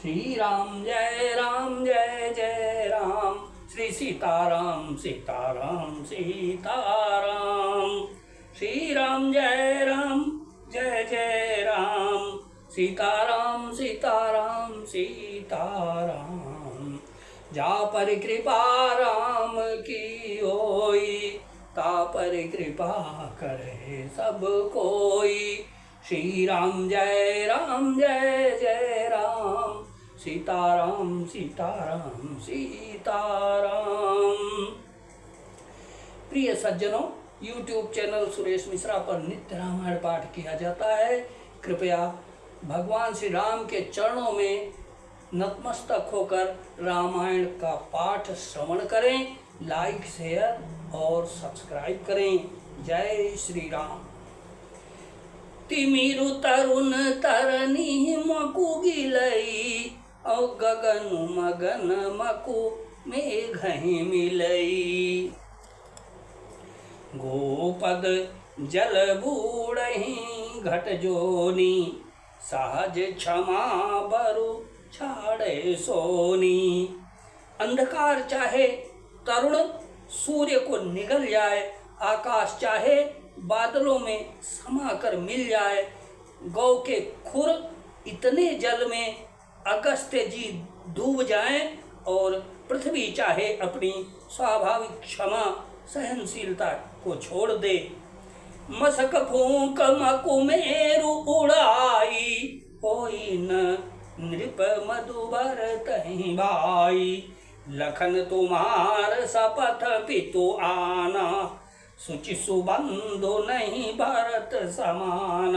श्री राम जय जय राम। श्री सीताराम सीताराम सीताराम। श्री राम जय जय राम। सीताराम सीताराम सीताराम। जा पर कृपा राम की होई, ता पर कृपा करे सब कोई। श्री राम जय जय राम। सीताराम सीताराम सीताराम। प्रिय सज्जनों, YouTube चैनल सुरेश मिश्रा पर नित्य रामायण पाठ किया जाता है। कृपया भगवान श्री राम के चरणों में नतमस्तक होकर रामायण का पाठ श्रवण करें। लाइक, शेयर और सब्सक्राइब करें। जय श्री राम। तिमिरु तरुण तरनी मकु गिलई, औ गगन मगन मकु मेघहि मिलई। गोपद जल बूढ़हि घट जोनी, सहज क्षमा बरु छाड़े सोनी। अंधकार चाहे तरुण सूर्य को निगल जाए, आकाश चाहे बादलों में समाकर मिल जाए, गौ के खुर इतने जल में अगस्त्य जी डूब जाएं, और पृथ्वी चाहे अपनी स्वाभाविक क्षमा सहनशीलता को छोड़ दे। मसक फूंक मकुमेरु उड़ाई, होई न नृप मधुबर तहि भाई। लखन तुम्हार सपथ पितु आना, सुचि सुबंधु नहीं भरत समान।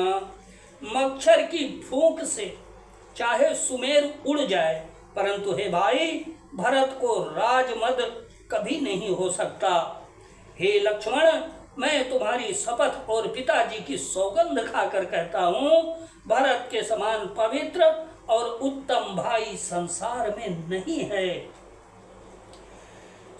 मच्छर की फूंक से चाहे सुमेर उड़ जाए, परंतु हे भाई, भरत को राजमद कभी नहीं हो सकता। हे लक्ष्मण, मैं तुम्हारी शपथ और पिताजी की सौगंध खाकर कहता हूँ, भरत के समान पवित्र और उत्तम भाई संसार में नहीं है।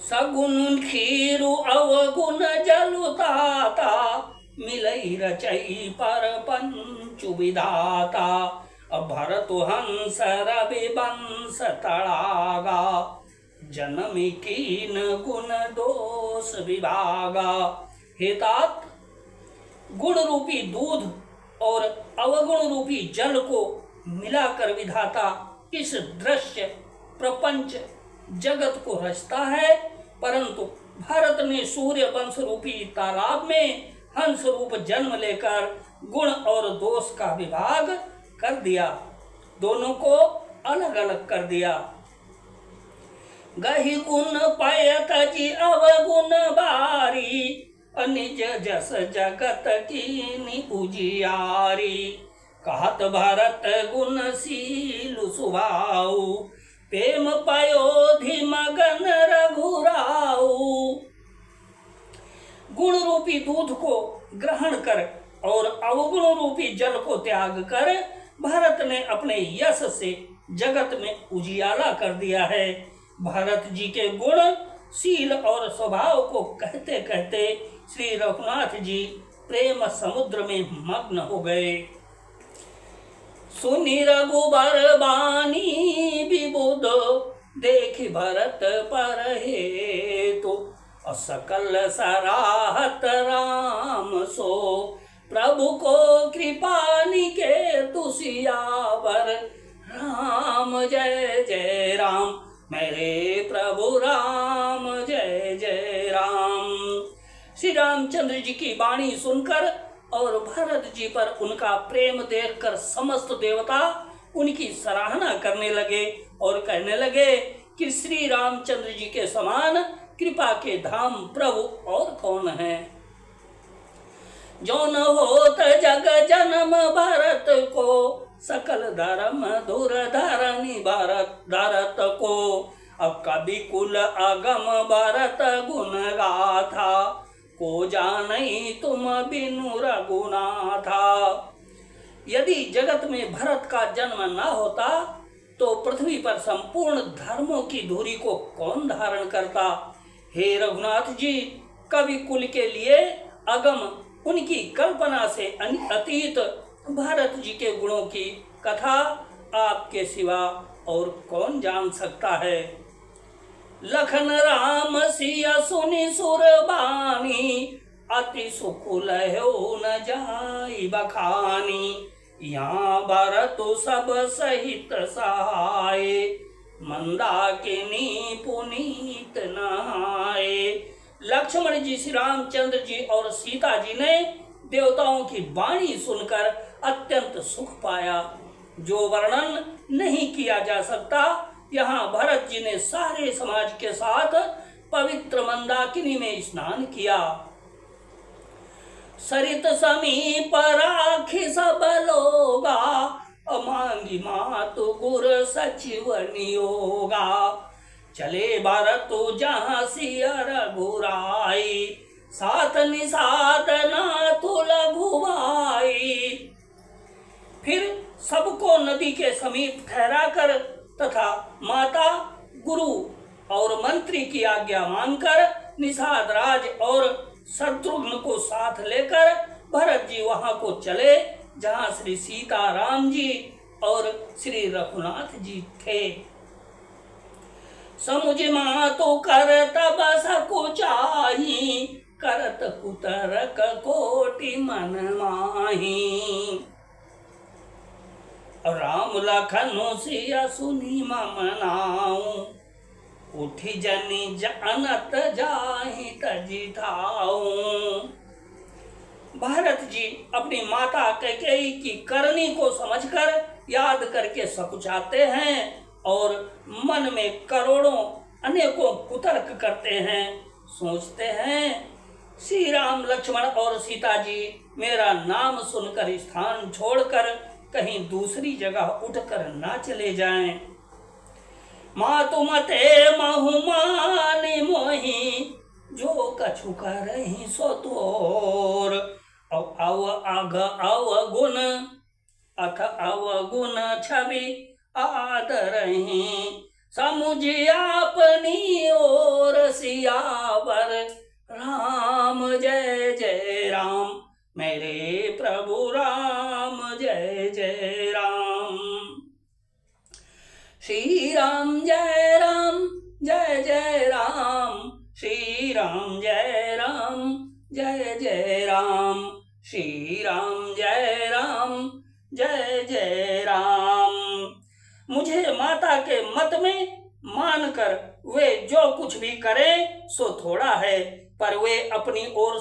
सगुन खीरु अवगुण जलुताता, मिलई रचई पर पंचु विधाता। भरत हंस रवि वंश तड़ागा, जन्म कीन गुण दोष विभागा। हे तात, गुण रूपी दूध और अवगुण रूपी जल को मिलाकर विधाता इस दृश्य प्रपंच जगत को रचता है, परंतु भरत ने सूर्य वंश रूपी तालाब में हंस रूप जन्म लेकर गुण और दोष का विभाग कर दिया, दोनों को अलग अलग कर दिया। गहि गुण पायत जी अवगुण बारी, निज जस जगत कीनी उजियारी। कहत भरत गुणशील सुभाऊ, प्रेम पयोधि मगन रघुराऊ। गुण रूपी दूध को ग्रहण कर और अवगुण रूपी जल को त्याग कर भरत ने अपने यश से जगत में उजियाला कर दिया है। भरत जी के गुण, शील और स्वभाव को कहते कहते श्री रघुनाथ जी प्रेम समुद्र में मग्न हो गए। सुनि रघुबर बानी विबुध, देखि भरत पर हेतु। सकल सराहत राम सो, प्रभु को कृपा निकेतु सियावर। राम जय जय राम, मेरे प्रभु राम जय जय राम। श्री रामचंद्र जी की वाणी सुनकर और भरत जी पर उनका प्रेम देखकर समस्त देवता उनकी सराहना करने लगे और कहने लगे कि श्री रामचंद्र जी के समान कृपा के धाम प्रभु और कौन है। जो न होत जग जन्म भरत को, सकल धर्म धुर धरनी भरत को। अब कवि कुल अगम भरत गुण गाथा, को जानई तुम बिनु रघुनाथा। यदि जगत में भरत का जन्म न होता तो पृथ्वी पर संपूर्ण धर्मों की धुरी को कौन धारण करता। हे रघुनाथ जी, कवि कुल के लिए अगम, उनकी कल्पना से अतीत भरत जी के गुणों की कथा आपके सिवा और कौन जान सकता है। लखन राम सिया सुनि सुरबानी, अति सुख लहो न जाई बखानी। यहाँ भरतु सब सहित सहाय, मंदाकिनी पुनीत नहाए। लक्ष्मण जी, श्री रामचंद्र जी और सीता जी ने देवताओं की वाणी सुनकर अत्यंत सुख पाया, जो वर्णन नहीं किया जा सकता। यहाँ भरत जी ने सारे समाज के साथ पवित्र मंदाकिनी में स्नान किया। सरित समीप राखी सब लोगा, मांगी मातु गुर सचिव नियोगा। चले भरत जहाँ सिया रघुराई, साथ निषाद नाथु लघुभाई। फिर सबको नदी के समीप ठहराकर तथा माता, गुरु और मंत्री की आज्ञा मानकर निषाद राज और शत्रुघ्न को साथ लेकर भरत जी वहां को चले जहां श्री सीता राम जी और श्री रघुनाथ जी थे। समुझ मातु करत बस कुचाही, करत कुतरक कोटि मन माही। राम लखन सिया सुनी मम नाऊ, उठी जनी जानत जाहि तजी ठाऊ। भरत जी अपनी माता कैकेयी की करनी को समझकर याद करके सकुचाते हैं और मन में करोड़ों अनेकों कुतर्क करते हैं। सोचते हैं, श्री राम लक्ष्मण और सीता जी मेरा नाम सुनकर स्थान छोड़कर कहीं दूसरी जगह उठकर ना चले जाएं। मातु मते महुमानि मोहि, जो कछु करहि सो तोर। अवगुण अथ अवगुण छवि आदरहि, समुझ अपनी ओर सियावर। राम जय जय राम, मेरे प्रभु राम जय जय राम। श्री राम जय राम जय जय राम, श्री राम जय राम जय जय राम, श्री राम जय राम जय जय राम। मुझे माता के मत में मानकर वे जो कुछ भी करें सो थोड़ा है, पर वे अपनी ओर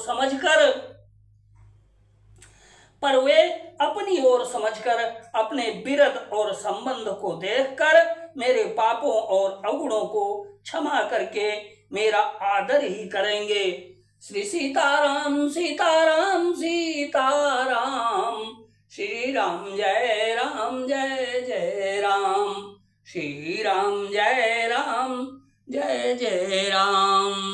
समझकर अपने बिरद और संबंध को देखकर मेरे पापों और अवगुणों को क्षमा करके मेरा आदर ही करेंगे। श्री सीताराम सीताराम सीताराम, श्री राम जय राम जय जय राम, श्री राम जय राम जय जय राम।